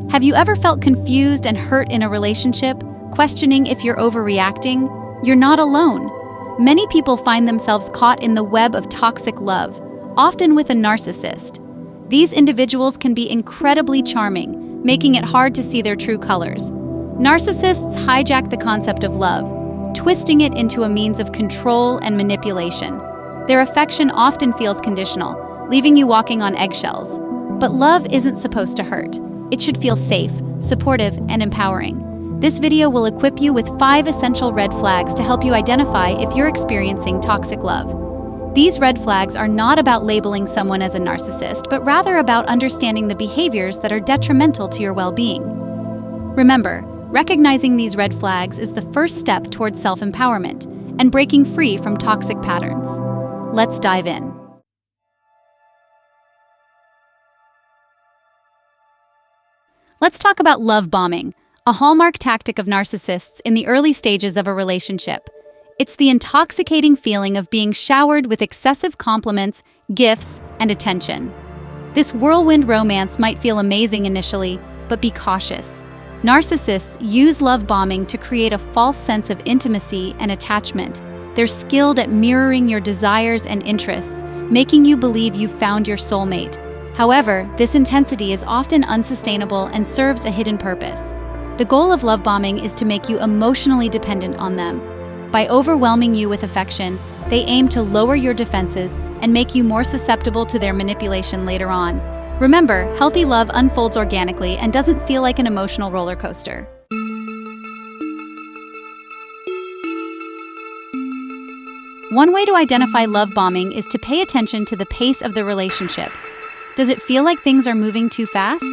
Have you ever felt confused and hurt in a relationship, questioning if you're overreacting? You're not alone. Many people find themselves caught in the web of toxic love, often with a narcissist. These individuals can be incredibly charming, making it hard to see their true colors. Narcissists hijack the concept of love, twisting it into a means of control and manipulation. Their affection often feels conditional, leaving you walking on eggshells. But love isn't supposed to hurt. It should feel safe, supportive, and empowering. This video will equip you with 5 essential red flags to help you identify if you're experiencing toxic love. These red flags are not about labeling someone as a narcissist, but rather about understanding the behaviors that are detrimental to your well-being. Remember, recognizing these red flags is the first step towards self-empowerment and breaking free from toxic patterns. Let's dive in. Let's talk about love bombing, a hallmark tactic of narcissists in the early stages of a relationship. It's the intoxicating feeling of being showered with excessive compliments, gifts, and attention. This whirlwind romance might feel amazing initially, but be cautious. Narcissists use love bombing to create a false sense of intimacy and attachment. They're skilled at mirroring your desires and interests, making you believe you've found your soulmate. However, this intensity is often unsustainable and serves a hidden purpose. The goal of love bombing is to make you emotionally dependent on them. By overwhelming you with affection, they aim to lower your defenses and make you more susceptible to their manipulation later on. Remember, healthy love unfolds organically and doesn't feel like an emotional roller coaster. One way to identify love bombing is to pay attention to the pace of the relationship. Does it feel like things are moving too fast?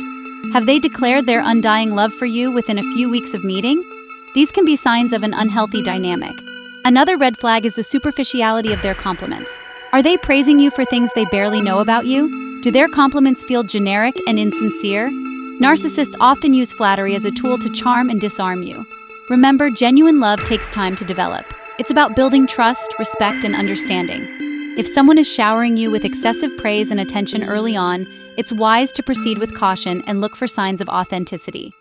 Have they declared their undying love for you within a few weeks of meeting? These can be signs of an unhealthy dynamic. Another red flag is the superficiality of their compliments. Are they praising you for things they barely know about you? Do their compliments feel generic and insincere? Narcissists often use flattery as a tool to charm and disarm you. Remember, genuine love takes time to develop. It's about building trust, respect, and understanding. If someone is showering you with excessive praise and attention early on, it's wise to proceed with caution and look for signs of authenticity.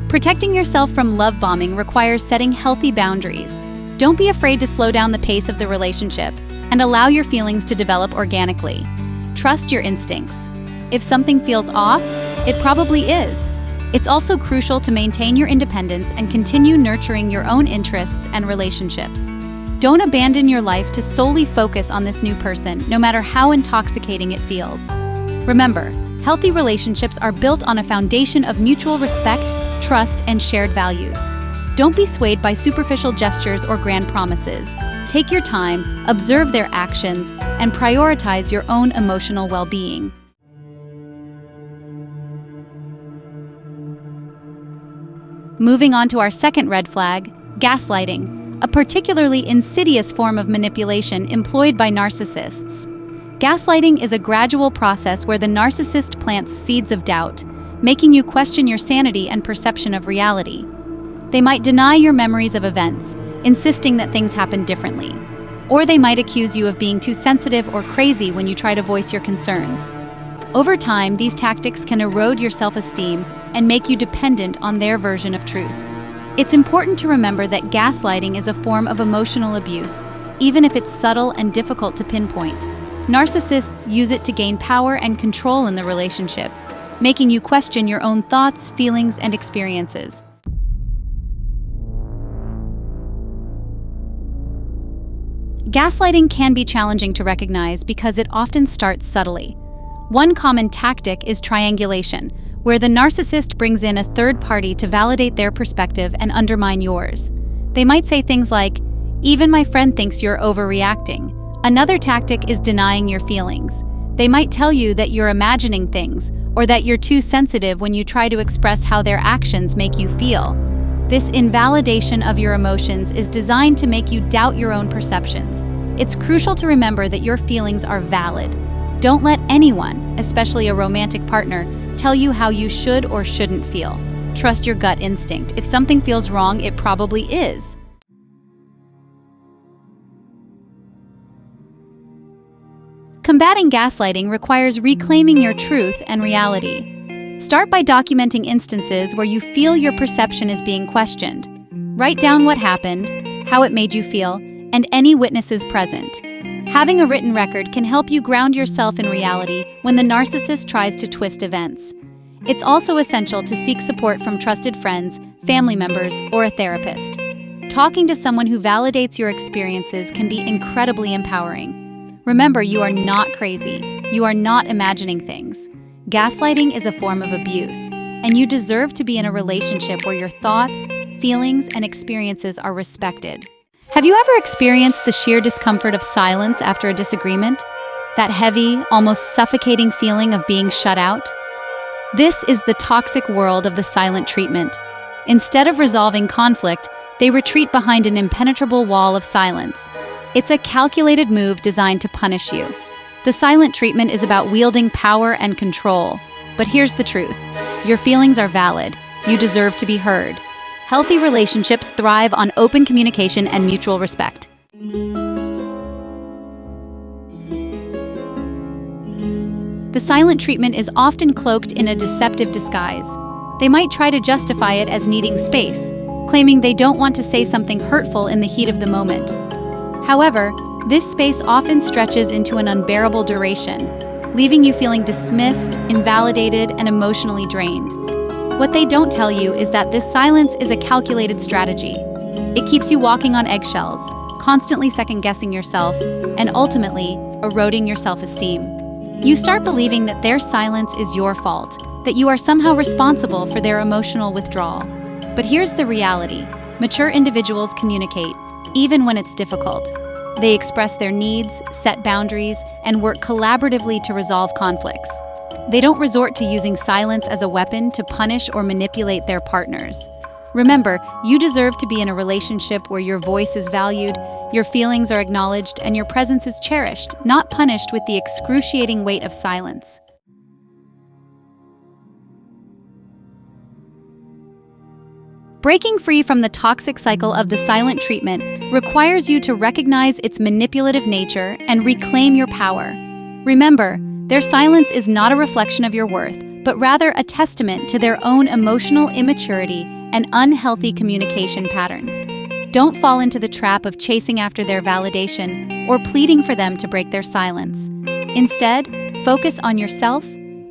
Protecting yourself from love bombing requires setting healthy boundaries. Don't be afraid to slow down the pace of the relationship and allow your feelings to develop organically. Trust your instincts. If something feels off, it probably is. It's also crucial to maintain your independence and continue nurturing your own interests and relationships. Don't abandon your life to solely focus on this new person, no matter how intoxicating it feels. Remember, healthy relationships are built on a foundation of mutual respect, trust, and shared values. Don't be swayed by superficial gestures or grand promises. Take your time, observe their actions, and prioritize your own emotional well-being. Moving on to our second red flag, gaslighting, a particularly insidious form of manipulation employed by narcissists. Gaslighting is a gradual process where the narcissist plants seeds of doubt, making you question your sanity and perception of reality. They might deny your memories of events, insisting that things happened differently. Or they might accuse you of being too sensitive or crazy when you try to voice your concerns. Over time, these tactics can erode your self-esteem and make you dependent on their version of truth. It's important to remember that gaslighting is a form of emotional abuse, even if it's subtle and difficult to pinpoint. Narcissists use it to gain power and control in the relationship, making you question your own thoughts, feelings, and experiences. Gaslighting can be challenging to recognize because it often starts subtly. One common tactic is triangulation, where the narcissist brings in a third party to validate their perspective and undermine yours. They might say things like, "Even my friend thinks you're overreacting." Another tactic is denying your feelings. They might tell you that you're imagining things, or that you're too sensitive when you try to express how their actions make you feel. This invalidation of your emotions is designed to make you doubt your own perceptions. It's crucial to remember that your feelings are valid. Don't let anyone, especially a romantic partner, tell you how you should or shouldn't feel. Trust your gut instinct. If something feels wrong, it probably is. Combating gaslighting requires reclaiming your truth and reality. Start by documenting instances where you feel your perception is being questioned. Write down what happened, how it made you feel, and any witnesses present. Having a written record can help you ground yourself in reality when the narcissist tries to twist events. It's also essential to seek support from trusted friends, family members, or a therapist. Talking to someone who validates your experiences can be incredibly empowering. Remember, you are not crazy. You are not imagining things. Gaslighting is a form of abuse, and you deserve to be in a relationship where your thoughts, feelings, and experiences are respected. Have you ever experienced the sheer discomfort of silence after a disagreement? That heavy, almost suffocating feeling of being shut out? This is the toxic world of the silent treatment. Instead of resolving conflict, they retreat behind an impenetrable wall of silence. It's a calculated move designed to punish you. The silent treatment is about wielding power and control. But here's the truth. Your feelings are valid. You deserve to be heard. Healthy relationships thrive on open communication and mutual respect. The silent treatment is often cloaked in a deceptive disguise. They might try to justify it as needing space, claiming they don't want to say something hurtful in the heat of the moment. However, this space often stretches into an unbearable duration, leaving you feeling dismissed, invalidated, and emotionally drained. What they don't tell you is that this silence is a calculated strategy. It keeps you walking on eggshells, constantly second-guessing yourself, and ultimately eroding your self-esteem. You start believing that their silence is your fault, that you are somehow responsible for their emotional withdrawal. But here's the reality. Mature individuals communicate, even when it's difficult. They express their needs, set boundaries, and work collaboratively to resolve conflicts. They don't resort to using silence as a weapon to punish or manipulate their partners. Remember, you deserve to be in a relationship where your voice is valued, your feelings are acknowledged, and your presence is cherished, not punished with the excruciating weight of silence. Breaking free from the toxic cycle of the silent treatment requires you to recognize its manipulative nature and reclaim your power. Remember, their silence is not a reflection of your worth, but rather a testament to their own emotional immaturity and unhealthy communication patterns. Don't fall into the trap of chasing after their validation or pleading for them to break their silence. Instead, focus on yourself,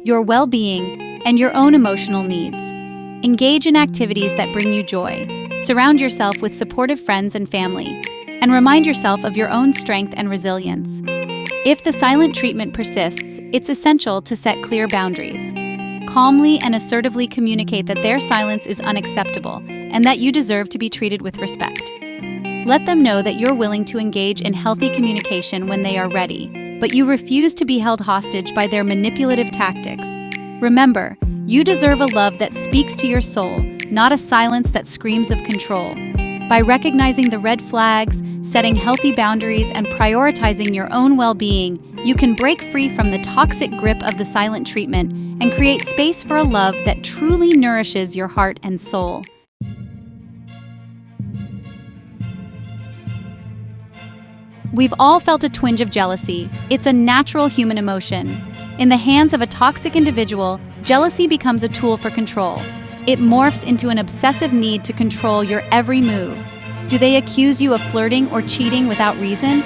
your well-being, and your own emotional needs. Engage in activities that bring you joy. Surround yourself with supportive friends and family, and remind yourself of your own strength and resilience. If the silent treatment persists, it's essential to set clear boundaries. Calmly and assertively communicate that their silence is unacceptable and that you deserve to be treated with respect. Let them know that you're willing to engage in healthy communication when they are ready, but you refuse to be held hostage by their manipulative tactics. Remember, you deserve a love that speaks to your soul, not a silence that screams of control. By recognizing the red flags, setting healthy boundaries, and prioritizing your own well-being, you can break free from the toxic grip of the silent treatment and create space for a love that truly nourishes your heart and soul. We've all felt a twinge of jealousy. It's a natural human emotion. In the hands of a toxic individual, jealousy becomes a tool for control. It morphs into an obsessive need to control your every move. Do they accuse you of flirting or cheating without reason?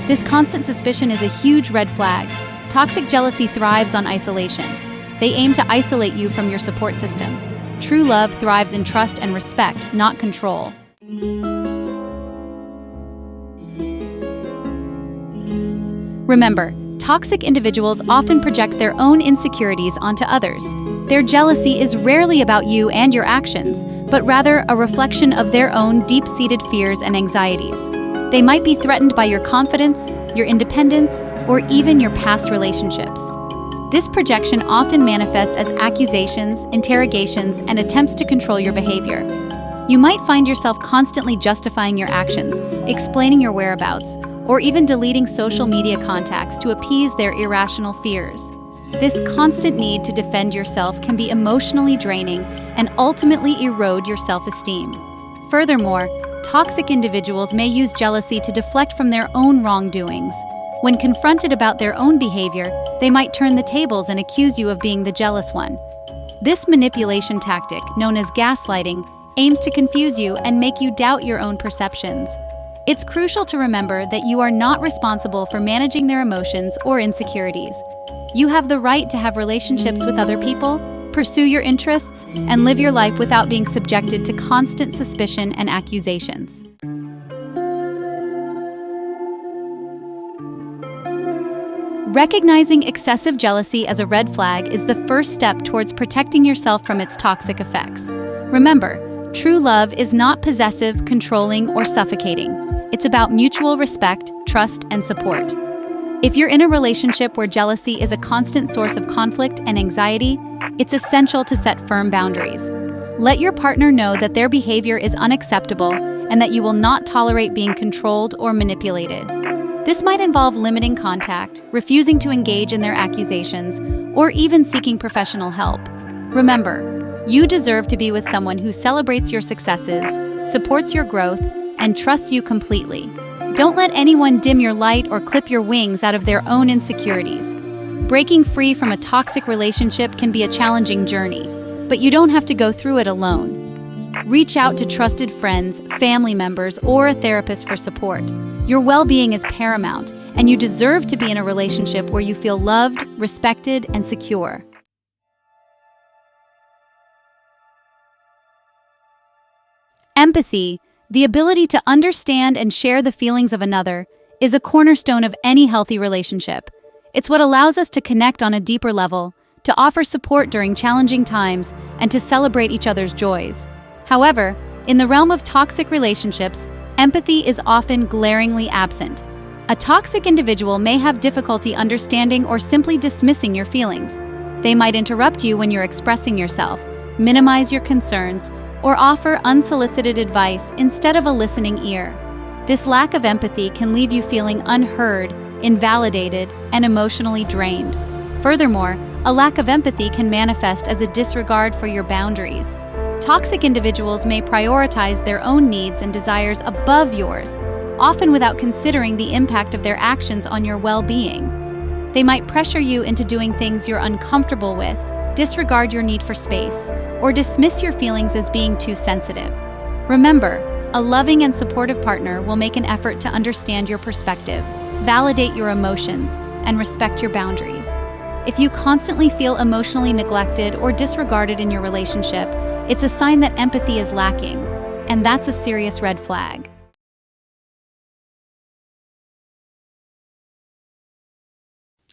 This constant suspicion is a huge red flag. Toxic jealousy thrives on isolation. They aim to isolate you from your support system. True love thrives in trust and respect, not control. Remember, toxic individuals often project their own insecurities onto others. Their jealousy is rarely about you and your actions, but rather a reflection of their own deep-seated fears and anxieties. They might be threatened by your confidence, your independence, or even your past relationships. This projection often manifests as accusations, interrogations, and attempts to control your behavior. You might find yourself constantly justifying your actions, explaining your whereabouts, or even deleting social media contacts to appease their irrational fears. This constant need to defend yourself can be emotionally draining and ultimately erode your self-esteem. Furthermore, toxic individuals may use jealousy to deflect from their own wrongdoings. When confronted about their own behavior, they might turn the tables and accuse you of being the jealous one. This manipulation tactic, known as gaslighting, aims to confuse you and make you doubt your own perceptions. It's crucial to remember that you are not responsible for managing their emotions or insecurities. You have the right to have relationships with other people, pursue your interests, and live your life without being subjected to constant suspicion and accusations. Recognizing excessive jealousy as a red flag is the first step towards protecting yourself from its toxic effects. Remember, true love is not possessive, controlling, or suffocating. It's about mutual respect, trust, and support. If you're in a relationship where jealousy is a constant source of conflict and anxiety, it's essential to set firm boundaries. Let your partner know that their behavior is unacceptable and that you will not tolerate being controlled or manipulated. This might involve limiting contact, refusing to engage in their accusations, or even seeking professional help. Remember, you deserve to be with someone who celebrates your successes, supports your growth, and trusts you completely. Don't let anyone dim your light or clip your wings out of their own insecurities. Breaking free from a toxic relationship can be a challenging journey, but you don't have to go through it alone. Reach out to trusted friends, family members, or a therapist for support. Your well-being is paramount, and you deserve to be in a relationship where you feel loved, respected, and secure. Empathy, the ability to understand and share the feelings of another, is a cornerstone of any healthy relationship. It's what allows us to connect on a deeper level, to offer support during challenging times, and to celebrate each other's joys. However, in the realm of toxic relationships, empathy is often glaringly absent. A toxic individual may have difficulty understanding or simply dismissing your feelings. They might interrupt you when you're expressing yourself, minimize your concerns, or offer unsolicited advice instead of a listening ear. This lack of empathy can leave you feeling unheard, invalidated, and emotionally drained. Furthermore, a lack of empathy can manifest as a disregard for your boundaries. Toxic individuals may prioritize their own needs and desires above yours, often without considering the impact of their actions on your well-being. They might pressure you into doing things you're uncomfortable with, disregard your need for space, or dismiss your feelings as being too sensitive. Remember, a loving and supportive partner will make an effort to understand your perspective, validate your emotions, and respect your boundaries. If you constantly feel emotionally neglected or disregarded in your relationship, it's a sign that empathy is lacking, and that's a serious red flag.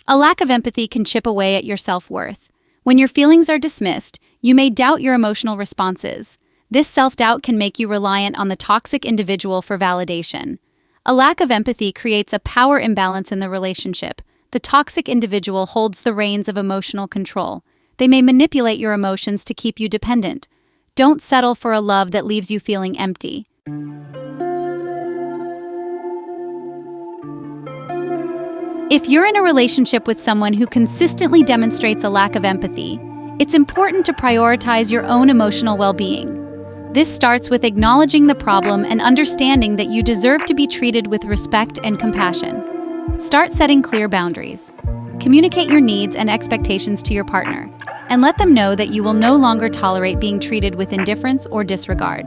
A lack of empathy can chip away at your self-worth. When your feelings are dismissed, you may doubt your emotional responses. This self-doubt can make you reliant on the toxic individual for validation. A lack of empathy creates a power imbalance in the relationship. The toxic individual holds the reins of emotional control. They may manipulate your emotions to keep you dependent. Don't settle for a love that leaves you feeling empty. If you're in a relationship with someone who consistently demonstrates a lack of empathy, it's important to prioritize your own emotional well-being. This starts with acknowledging the problem and understanding that you deserve to be treated with respect and compassion. Start setting clear boundaries. Communicate your needs and expectations to your partner, and let them know that you will no longer tolerate being treated with indifference or disregard.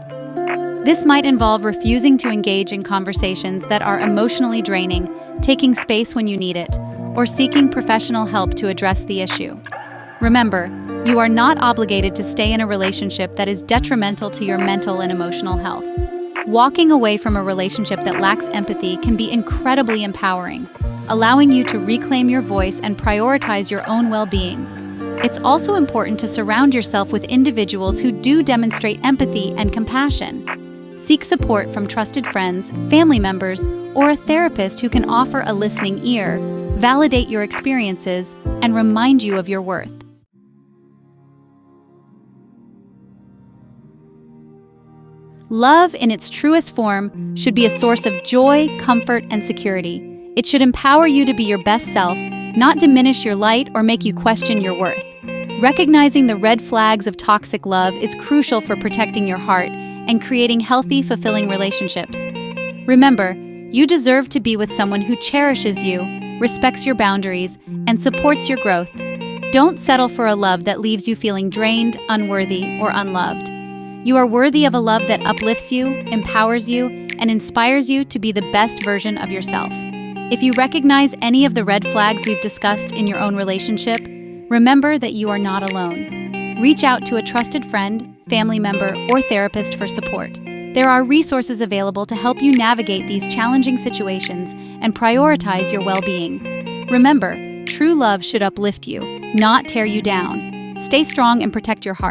This might involve refusing to engage in conversations that are emotionally draining, taking space when you need it, or seeking professional help to address the issue. Remember, you are not obligated to stay in a relationship that is detrimental to your mental and emotional health. Walking away from a relationship that lacks empathy can be incredibly empowering, allowing you to reclaim your voice and prioritize your own well-being. It's also important to surround yourself with individuals who do demonstrate empathy and compassion. Seek support from trusted friends, family members, or a therapist who can offer a listening ear, validate your experiences, and remind you of your worth. Love, in its truest form, should be a source of joy, comfort, and security. It should empower you to be your best self, not diminish your light or make you question your worth. Recognizing the red flags of toxic love is crucial for protecting your heart and creating healthy, fulfilling relationships. Remember, you deserve to be with someone who cherishes you, respects your boundaries, and supports your growth. Don't settle for a love that leaves you feeling drained, unworthy, or unloved. You are worthy of a love that uplifts you, empowers you, and inspires you to be the best version of yourself. If you recognize any of the red flags we've discussed in your own relationship, remember that you are not alone. Reach out to a trusted friend, family member, or therapist for support. There are resources available to help you navigate these challenging situations and prioritize your well-being. Remember, true love should uplift you, not tear you down. Stay strong and protect your heart.